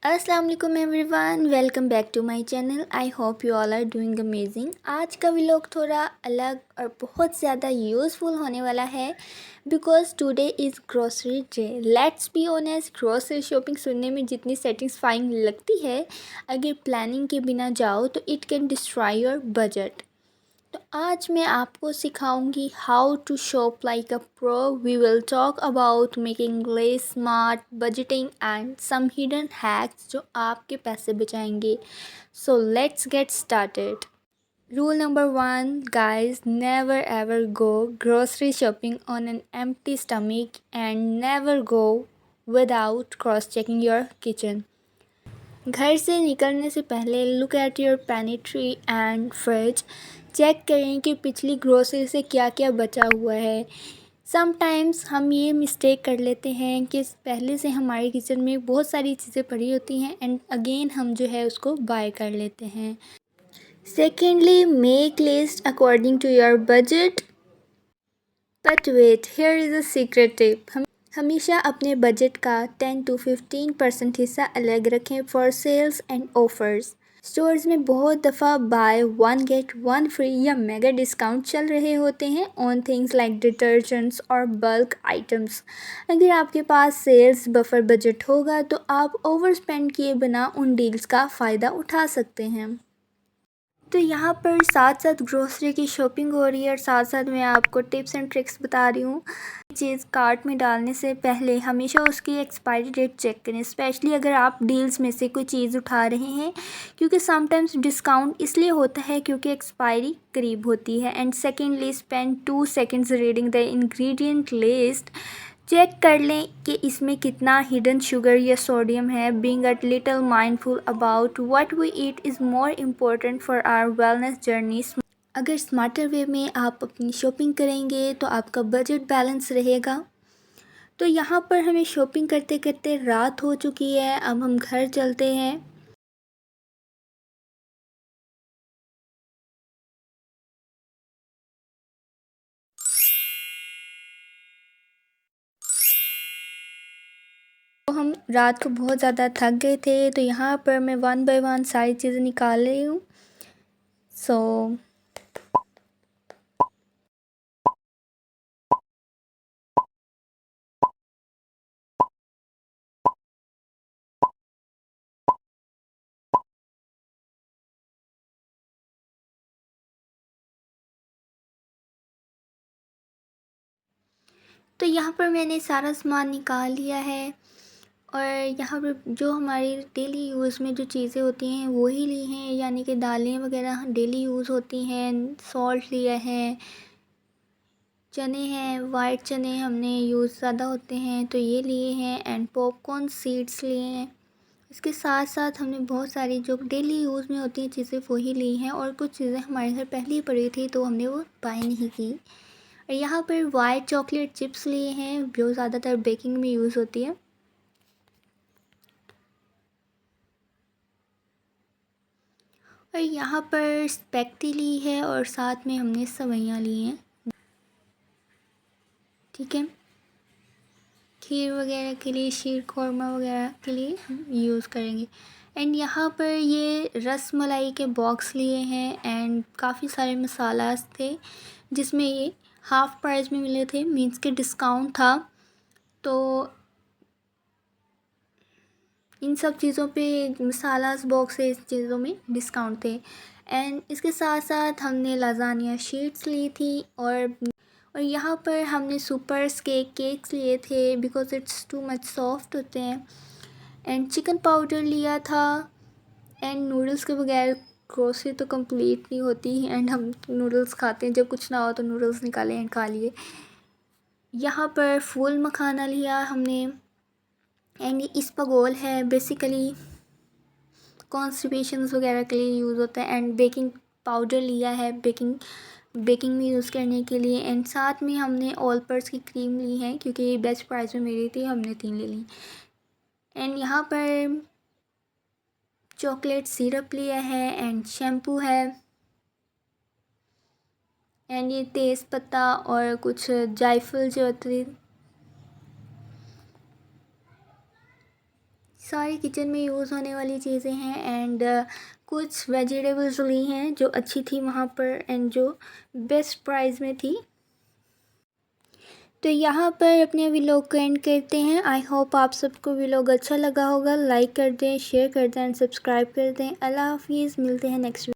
अस्सलाम वालेकुम everyone, welcome back to my channel. I hope you all are doing amazing. आज का vlog थोड़ा अलग और बहुत ज़्यादा यूज़फुल होने वाला है because today is grocery day. Let's be honest, grocery shopping सुनने में जितनी सेटिस्फाइंग लगती है, अगर प्लानिंग के बिना जाओ तो it can destroy your budget. तो आज मैं आपको सिखाऊंगी how to shop like a pro. We will talk about making list, smart budgeting and some hidden hacks जो आपके पैसे बचाएंगे। So let's get started. Rule number one, guys, never ever go grocery shopping on an empty stomach and never go without cross checking your kitchen. घर से निकलने से पहले look at your pantry and fridge. Check करें कि पिछली grocery से क्या क्या बचा हुआ है। समटाइम्स हम ये मिस्टेक कर लेते हैं कि पहले से हमारे किचन में बहुत सारी चीज़ें पड़ी होती हैं एंड अगेन हम जो है उसको बाय कर लेते हैं। Secondly, make list according to your budget. But wait, here is a secret tip. हमेशा अपने बजट का 10 to 15% हिस्सा अलग रखें for sales and offers. Stores में बहुत दफ़ा buy one get one free या मेगा डिस्काउंट चल रहे होते हैं ऑन थिंग्स लाइक डिटर्जेंट्स और बल्क आइटम्स। अगर आपके पास सेल्स बफर बजट होगा तो आप ओवर स्पेंड किए बिना उन डील्स का फ़ायदा उठा सकते हैं। तो यहाँ पर साथ साथ ग्रोसरी की शॉपिंग हो रही है और साथ साथ मैं आपको टिप्स एंड ट्रिक्स बता रही हूँ। चीज़ कार्ट में डालने से पहले हमेशा उसकी एक्सपायरी डेट चेक करें, स्पेशली अगर आप डील्स में से कोई चीज़ उठा रहे हैं, क्योंकि समटाइम्स डिस्काउंट इसलिए होता है क्योंकि एक्सपायरी करीब होती है। And secondly, spend 2 seconds reading the ingredient list. Check कर लें कि इसमें कितना हिडन शुगर या सोडियम है। Being a little mindful about what we eat is more important for our wellness journey. अगर स्मार्टर वे में आप अपनी शॉपिंग करेंगे तो आपका बजट बैलेंस रहेगा। तो यहाँ पर हमें शॉपिंग करते करते रात हो चुकी है, अब हम घर चलते हैं। तो हम रात को बहुत ज़्यादा थक गए थे, तो यहाँ पर मैं वन बाय वन सारी चीज़ें निकाल रही हूँ। सो तो यहाँ पर मैंने सारा सामान निकाल लिया है और यहाँ पर जो हमारी डेली यूज़ में जो चीज़ें होती हैं वो ही ली हैं, यानी कि दालें वगैरह डेली यूज़ होती हैं। सॉल्ट लिया है, चने हैं, वाइट चने हमने यूज़ ज़्यादा होते हैं तो ये लिए हैं, एंड पॉपकॉर्न सीड्स लिए हैं। इसके साथ साथ हमने बहुत सारी जो डेली यूज़ में होती हैं चीज़ें वो ही ली हैं, और कुछ चीज़ें हमारे घर पहले ही पड़ी थी तो हमने वो बाय नहीं की। और यहाँ पर वाइट चॉकलेट चिप्स लिए हैं जो ज़्यादातर बेकिंग में यूज़ होती है। और यहाँ पर स्पेगेटी ली है और साथ में हमने सेवइयाँ ली हैं। ठीक है, खीर वगैरह के लिए, शीर खोरमा वगैरह के लिए हम यूज़ करेंगे। एंड यहाँ पर ये रस मलाई के बॉक्स लिए हैं एंड काफ़ी सारे मसालास थे जिसमें ये हाफ़ प्राइस में मिले थे, मीन्स के डिस्काउंट था। तो इन सब चीज़ों पे मसालास बॉक्स है, इस चीज़ों में डिस्काउंट थे। एंड इसके साथ साथ हमने लाजानिया शीट्स ली थी और यहाँ पर हमने सुपर्स के केक्स लिए थे because it's too much soft होते हैं। एंड चिकन पाउडर लिया था। एंड नूडल्स के बगैर ग्रोसरी तो कंप्लीट नहीं होती एंड हम नूडल्स खाते हैं, जब कुछ ना हो तो नूडल्स निकाले एंड खा लिए। यहाँ पर फूल मखाना लिया हमने एंड ये इसबगोल है, बेसिकली कॉन्स्टिपेशंस वगैरह के लिए यूज़ होता है। एंड बेकिंग पाउडर लिया है बेकिंग में यूज़ करने के लिए। एंड साथ में हमने ऑल पर्स की क्रीम ली है क्योंकि ये बेस्ट प्राइस में मिली थी, हमने 3 ले ली। एंड यहाँ पर चॉकलेट सिरप लिया है एंड शैम्पू है एंड ये तेज़ पत्ता और कुछ जायफल जैतरी सारी किचन में यूज़ होने वाली चीज़ें हैं एंड कुछ वेजिटेबल्स ली हैं जो अच्छी थी वहाँ पर एंड जो बेस्ट प्राइस में थी। तो यहाँ पर अपने व्लॉग को एंड करते हैं। आई होप आप सबको व्लॉग अच्छा लगा होगा। लाइक कर दें, शेयर कर दें एंड सब्सक्राइब कर दें। अल्लाह हाफिज़, मिलते हैं नेक्स्ट